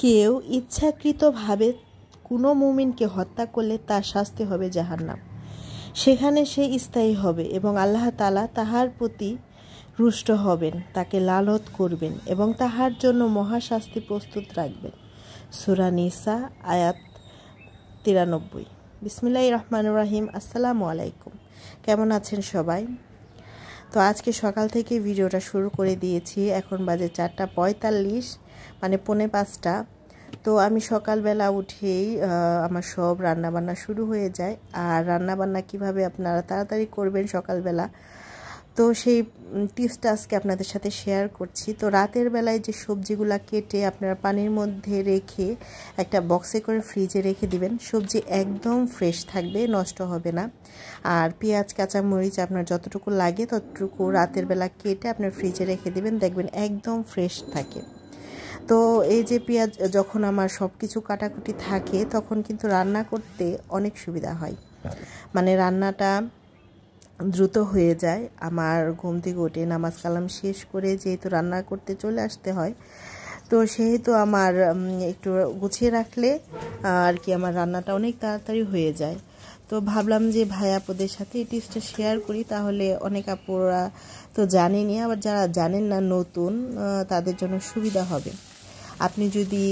কেউ ইচ্ছাকৃতভাবে কোনো মুমিনকে হত্যা করলে তার শাস্তি হবে জাহান্নাম। সেখানে সে স্থায়ী হবে এবং আল্লাহ তাআলা তাহার প্রতি রুষ্ট হবেন, তাকে লানত করবেন এবং তাহার জন্য মহাশাস্তি প্রস্তুত রাখবেন। সূরা নিসা আয়াত 93। বিসমিল্লাহির রহমানির রহিম। আসসালামু আলাইকুম। কেমন আছেন সবাই? তো আজকে সকাল থেকে ভিডিওটা শুরু করে দিয়েছি। এখন বাজে 4:45, মানে 4:45। তো আমি সকালবেলা উঠেই আমার সব রান্নাবান্না শুরু হয়ে যায়। আর রান্নাবান্না কিভাবে আপনারা তাড়াতাড়ি করবেন সকালবেলা, তো সেই টিপসটা আজকে আপনাদের সাথে শেয়ার করছি। তো রাতের বেলায় যে সবজিগুলা কেটে আপনারা পানির মধ্যে রেখে একটা বক্সে করে ফ্রিজে রেখে দিবেন, সবজি একদম ফ্রেশ থাকবে, নষ্ট হবে না। আর পেঁয়াজ কাঁচামরিচ আপনার যতটুকু লাগে ততটুকু রাতের বেলা কেটে আপনার ফ্রিজে রেখে দিবেন, দেখবেন একদম ফ্রেশ থাকে। তো এই যে পেঁয়াজ যখন আমার সব কিছু কাটাকুটি থাকে তখন কিন্তু রান্না করতে অনেক সুবিধা হয়, মানে রান্নাটা দ্রুত হয়ে যায়। আমার ঘুম থেকে উঠে নামাজ কালাম শেষ করে যেহেতু রান্না করতে চলে আসতে হয়, তো সেহেতু আমার একটু গুছিয়ে রাখলে আর কি আমার রান্নাটা অনেক তাড়াতাড়ি হয়ে যায়। তো ভাবলাম যে ভাই আপুদের সাথে এই টিপসটা শেয়ার করি, তাহলে অনেক আপুরা তো জানেনই, আবার যারা জানেন না নতুন তাদের জন্য সুবিধা হবে। আপনি যদি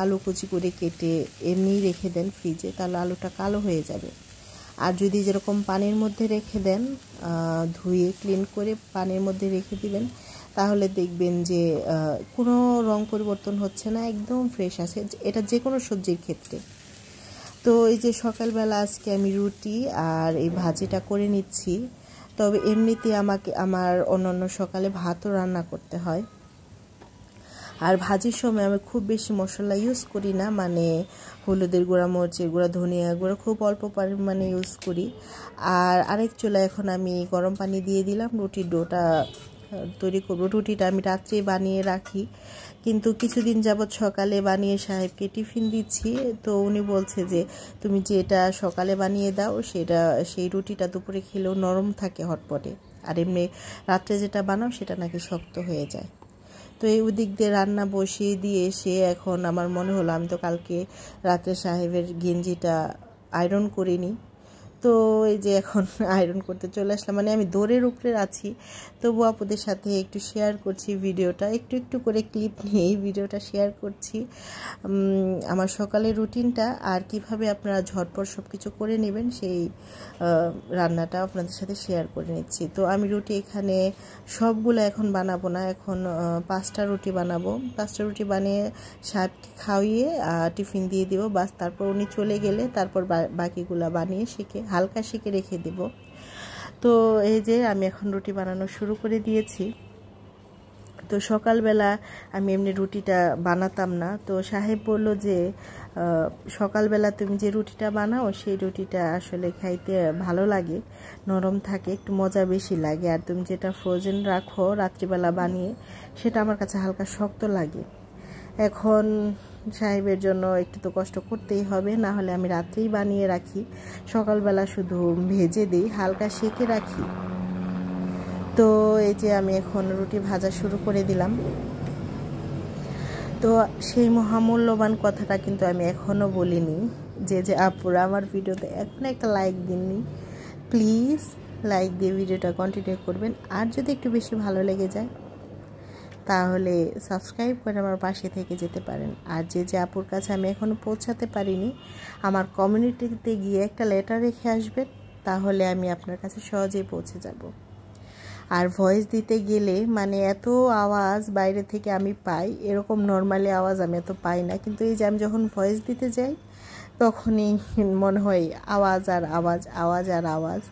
আলু কুচি করে কেটে এমনি রেখে দেন ফ্রিজে, তাহলে আলুটা কালো হয়ে যাবে। আর যদি যেরকম পানির মধ্যে রেখে দেন, ধুয়ে ক্লিন করে পানির মধ্যে রেখে দিবেন, তাহলে দেখবেন যে কোনো রং পরিবর্তন হচ্ছে না, একদম ফ্রেশ আছে। এটা যে কোনো সবজির ক্ষেত্রে। তো এই যে সকালবেলা আজকে আমি রুটি আর এই ভাজিটা করে নিচ্ছি। তবে এমনিতে আমার অন্যান্য সকালে ভাতও রান্না করতে হয়। আর ভাজির সময় আমি খুব বেশি মশলা ইউজ করি না, মানে হলুদের গুঁড়া, মরিচের গুঁড়া, ধনিয়া গুঁড়া খুব অল্প পরিমাণে ইউজ করি। আর আরেক চুলায় এখন আমি গরম পানি দিয়ে দিলাম, রুটির ডোটা তৈরি করব। রুটিটা আমি রাত্রে বানিয়ে রাখি, কিন্তু কিছুদিন যাবৎ সকালে বানিয়ে সাহেবকে টিফিন দিচ্ছি। তো উনি বলছে যে তুমি যেটা সকালে বানিয়ে দাও সেই রুটিটা দুপুরে খেলেও নরম থাকে হটপটে, আর এমনি রাত্রে যেটা বানাও সেটা নাকি শক্ত হয়ে যায়। তো এই ওদিক দিয়ে রান্না বসিয়ে দিয়ে এসে এখন আমার মনে হলো আমি তো কালকে রাতে সাহেবের গেঞ্জিটা আয়রন করিনি, তো এই যে এখন আয়রন করতে চলে আসলাম। মানে আমি দৌড়ের উপরে আছি, তবু আপুদের সাথে একটু শেয়ার করছি ভিডিওটা, একটু একটু করে ক্লিপ নিয়ে এই ভিডিওটা শেয়ার করছি আমার সকালের রুটিনটা। আর কিভাবে আপনারা ঝটপট সব কিছু করে নেবেন সেই রান্নাটা আপনাদের সাথে শেয়ার করে নিচ্ছি। তো আমি রুটি এখানে সবগুলো এখন বানাবো না, এখন 5টা রুটি বানাবো। 5টা রুটি বানিয়ে সাহেবকে খাওয়িয়ে টিফিন দিয়ে দিব, বাস। তারপর উনি চলে গেলে তারপর বাকিগুলা বানিয়ে হালকা সেঁকে রেখে দেব। তো এই যে আমি এখন রুটি বানানো শুরু করে দিয়েছি। তো সকালবেলা আমি এমনি রুটিটা বানাতাম না, তো সাহেব বলল যে সকালবেলা তুমি যে রুটিটা বানাও সেই রুটিটা আসলে খাইতে ভালো লাগে, নরম থাকে, একটু মজা বেশি লাগে। আর তুমি যেটা ফ্রোজেন রাখো রাত্রিবেলা বানিয়ে, সেটা আমার কাছে হালকা শক্ত লাগে। এখন সাহেবের জন্য একটু তো কষ্ট করতেই হবে, না হলে আমি রাত্রেই বানিয়ে রাখি, সকালবেলা শুধু ভেজে দিই, হালকা সেঁকে রাখি। তো এই যে আমি এখন রুটি ভাজা শুরু করে দিলাম। তো সেই মহামূল্যবান কথাটা কিন্তু আমি এখনও বলিনি, যে আপুরা আমার ভিডিওতে এখন একটা লাইক দিননি, প্লিজ লাইক দিয়ে ভিডিওটা কন্টিনিউ করবেন। আর যদি একটু বেশি ভালো লেগে যায় তাহলে সাবস্ক্রাইব করে আমার পাশে থেকে যেতে পারেন। আর যে আপুর কাছে আমি এখনও পৌঁছাতে পারিনি, আমার কমিউনিটিতে গিয়ে একটা লেটার রেখে আসবেন, তাহলে আমি আপনার কাছে সহজেই পৌঁছে যাব। আর ভয়েস দিতে গেলে মানে এত আওয়াজ বাইরে থেকে আমি পাই, এরকম নর্মালি আওয়াজ আমি এত পাই না, কিন্তু এই যে আমি যখন ভয়েস দিতে যাই তখনই মনে হয় আওয়াজ আর আওয়াজ, আওয়াজ আর আওয়াজ।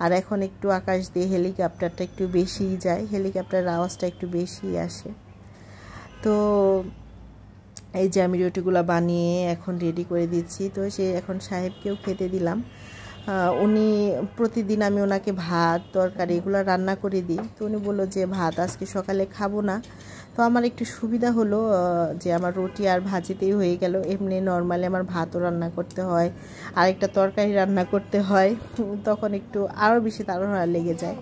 আর এখন একটু আকাশ দিয়ে হেলিকপ্টারটা একটু বেশিই যায়, হেলিকপ্টারের আওয়াজটা একটু বেশিই আসে। তো এই যে আমি রুটিগুলো বানিয়ে এখন রেডি করে দিচ্ছি। তো এখন সাহেবকেও খেতে দিলাম। উনি প্রতিদিন আমি ওনাকে ভাত তরকারি এগুলো রান্না করে দিই, তো উনি বললো যে ভাত আজকে সকালে খাবো না। তো আমার একটু সুবিধা হলো যে আমার রুটি আর ভাজিতেই হয়ে গেল। এমনি নর্মালি আমার ভাতও রান্না করতে হয়, আরেকটা তরকারি রান্না করতে হয়, তখন একটু আরও বেশি তাড়াহুড়া লেগে যায়।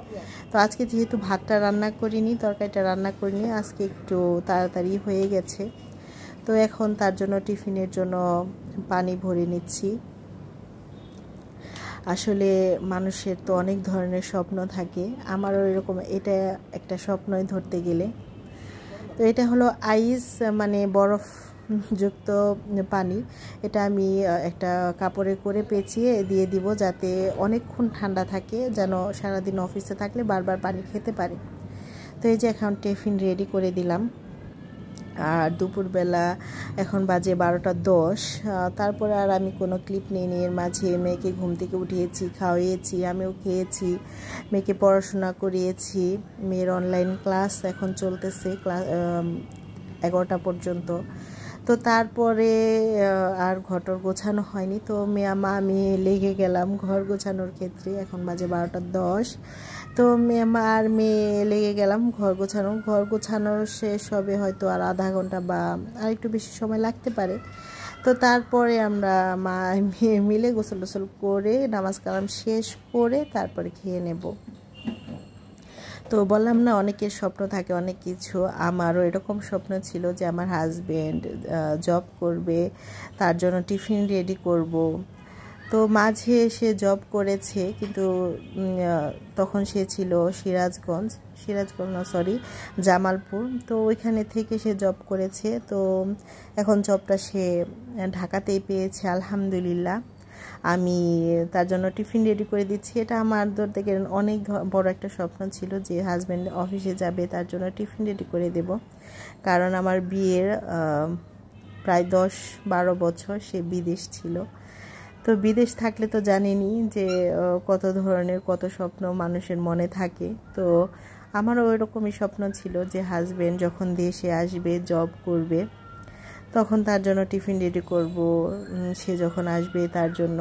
তো আজকে যেহেতু ভাতটা রান্না করিনি, তরকারিটা রান্না করিনি, আজকে একটু তাড়াতাড়ি হয়ে গেছে। তো এখন তার জন্য টিফিনের জন্য পানি ভরে নিচ্ছি। আসলে মানুষের তো অনেক ধরনের স্বপ্ন থাকে, আমারও এরকম এটা একটা স্বপ্নই ধরতে গেলে। তো এটা হলো আইস, মানে বরফ যুক্ত পানি। এটা আমি একটা কাপড়ে করে পেঁচিয়ে দিয়ে দিব, যাতে অনেকক্ষণ ঠান্ডা থাকে, যেন সারাদিন অফিসে থাকলে বারবার পানি খেতে পারে। তো এই যে এখন টিফিন রেডি করে দিলাম। আর দুপুরবেলা এখন বাজে 12:10। তারপরে আর আমি কোনো ক্লিপ নিইনি। এর মাঝে মেয়েকে ঘুম থেকে উঠিয়েছি, খাওয়িয়েছি, আমিও খেয়েছি, মেয়েকে পড়াশোনা করিয়েছি। মেয়ের অনলাইন ক্লাস এখন চলতেছে, ক্লাস 11টা পর্যন্ত। তো তারপরে আর ঘর গোছানো হয়নি। তো আমি লেগে গেলাম ঘর গোছানোর ক্ষেত্রে। এখন বাজে 12:10। তো মেয়ে লেগে গেলাম ঘর গোছানোর শেষ হবে হয়তো আর আধা ঘন্টা বা আর একটু বেশি সময় লাগতে পারে। তো তারপরে আমরা মেয়ে মিলে গোসল করে নামাজ কালাম শেষ করে তারপরে খেয়ে নেব। তো বললাম না, অনেকের স্বপ্ন থাকে অনেক কিছু। আমারও এরকম স্বপ্ন ছিল যে আমার হাজবেন্ড জব করবে, তার জন্য টিফিন রেডি করব। তো মাঝে সে জব করেছে, কিন্তু তখন সে ছিল জামালপুর। তো ওইখানে থেকে সে জব করেছে। তো এখন জবটা সে ঢাকাতেই পেয়েছে, আলহামদুলিল্লাহ। আমি তার জন্য টিফিন রেডি করে দিচ্ছি। এটা আমার ধরতে গেলে অনেক বড় একটা স্বপ্ন ছিল যে হাজব্যান্ড অফিসে যাবে, তার জন্য টিফিন রেডি করে দেব। কারণ আমার বিয়ের প্রায় 10-12 বছর সে বিদেশ ছিল। তো বিদেশ থাকলে তো জানেনি যে কত ধরনের কত স্বপ্ন মানুষের মনে থাকে। তো আমারও ওইরকমই স্বপ্ন ছিল যে হাজব্যান্ড যখন দেশে আসবে, জব করবে, তখন তার জন্য টিফিন রেডি করব। সে যখন আসবে তার জন্য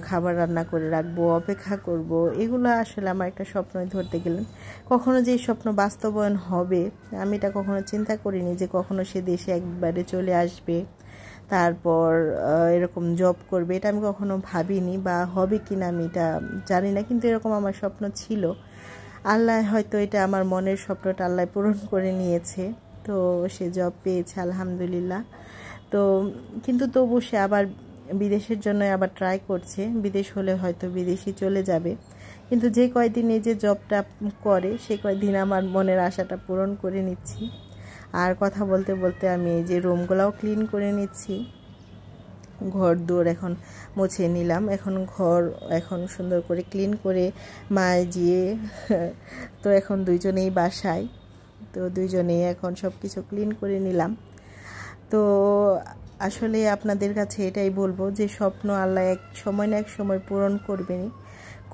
খাবার রান্না করে রাখবো, অপেক্ষা করব। এগুলো আসলে আমার একটা স্বপ্নই ধরতে গেলেন। কখনো যে স্বপ্ন বাস্তবায়ন হবে আমি এটা কখনো চিন্তা করিনি, যে কখনো সে দেশে একবারে চলে আসবে, তারপর এরকম জব করবে। এটা আমি কখনো ভাবিনি, বা হবে কিনা আমি এটা জানি না, কিন্তু এরকম আমার স্বপ্ন ছিল। আল্লাহ হয়তো এটা আমার মনের স্বপ্নটা আল্লাহ পূরণ করে নিয়েছে। তো সে জব পেয়েছে, আলহামদুলিল্লাহ। তো কিন্তু তবু সে আবার বিদেশের জন্য আবার ট্রাই করছে। বিদেশ হলে হয়তো বিদেশে চলে যাবে, কিন্তু যে কয়দিন এই যে জবটা করে সেই কয়দিন আমার মনের আশাটা পূরণ করে নিচ্ছি। আর কথা বলতে বলতে আমি এই যে রুমগুলাও ক্লিন করে নিচ্ছি। ঘর দৌড় এখন মুছে নিলাম। এখন সুন্দর করে ক্লিন করে মাজিয়ে তো এখন দুইজনেই বাসায়। তো দুইজনেই এখন সব কিছু ক্লিন করে নিলাম। তো আসলে আপনাদের কাছে এটাই বলবো যে স্বপ্ন আল্লাহ এক সময় না এক সময় পূরণ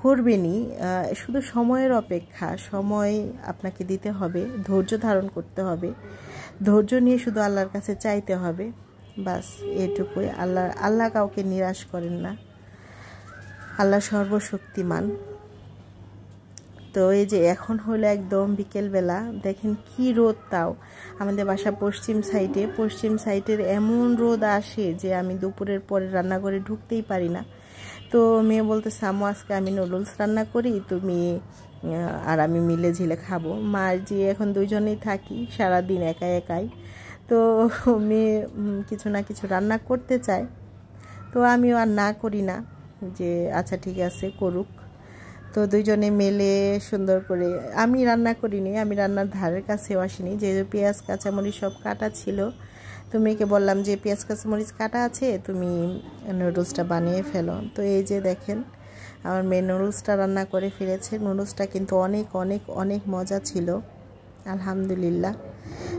করবেনই। শুধু সময়ের অপেক্ষা, সময় আপনাকে দিতে হবে, ধৈর্য ধারণ করতে হবে, ধৈর্য নিয়ে শুধু আল্লাহর কাছে চাইতে হবে, বাস এটুকুই। আল্লাহ কাউকে নিরাশ করেন না, আল্লাহ সর্বশক্তিমান। তো এই যে এখন হলো একদম বিকেলবেলা, দেখেন কি রোদ। তাও আমাদের বাসা পশ্চিম সাইডের এমন রোদ আসে যে আমি দুপুরের পরে রান্নাঘরে ঢুকতেই পারি না। তো মেয়ে বলতেছে, আম্মু আজকে আমি নুডলস রান্না করি, তুমি আর আমি মিলে ঝিলে খাবো। মার যে এখন দুইজনেই থাকি সারাদিন একাই। তো মেয়ে কিছু না কিছু রান্না করতে চায়, তো আমিও আর না করি না, যে আচ্ছা ঠিক আছে করুক। তো দুইজনে মেলে সুন্দর করে, আমি রান্না করিনি, আমি রান্নার ধারের কাছেও আসিনি, যেহেতু পেঁয়াজ কাঁচামরিচ সব কাটা ছিল। তো মেয়েকে বললাম যে পেঁয়াজ কাঁচামরিচ কাটা আছে, তুমি নুডলসটা বানিয়ে ফেলো। তো এই যে দেখেন আমার মেয়ে নুডলসটা রান্না করে ফেলেছে। নুডলসটা কিন্তু অনেক অনেক অনেক মজা ছিল, আলহামদুলিল্লাহ।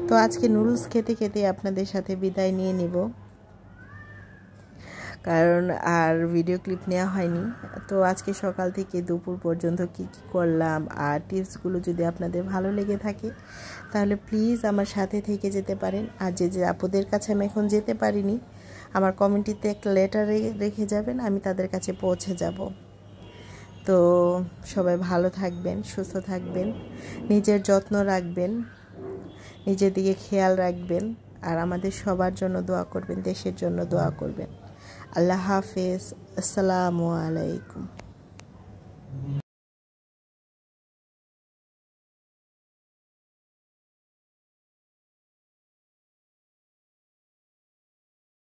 তো আজকে নুডলস খেতে খেতে আপনাদের সাথে বিদায় নিয়ে নিব, কারণ আর ভিডিও ক্লিপ নেওয়া হয়নি। তো আজকে সকাল থেকে দুপুর পর্যন্ত কি করলাম আর টিপসগুলো যদি আপনাদের ভালো লেগে থাকে তাহলে প্লিজ আমার সাথে থেকে যেতে পারেন। আর যে আপুদের কাছে আমি এখন যেতে পারিনি, আমার কমেন্টিতে একটা লেটার রেখে যাবেন, আমি তাদের কাছে পৌঁছে যাব। তো সবাই ভালো থাকবেন, সুস্থ থাকবেন, নিজের যত্ন রাখবেন, নিজের দিকে খেয়াল রাখবেন, আর আমাদের সবার জন্য দোয়া করবেন, দেশের জন্য দোয়া করবেন। আল্লাহ হাফেজ, আসসালামু আলাইকুম।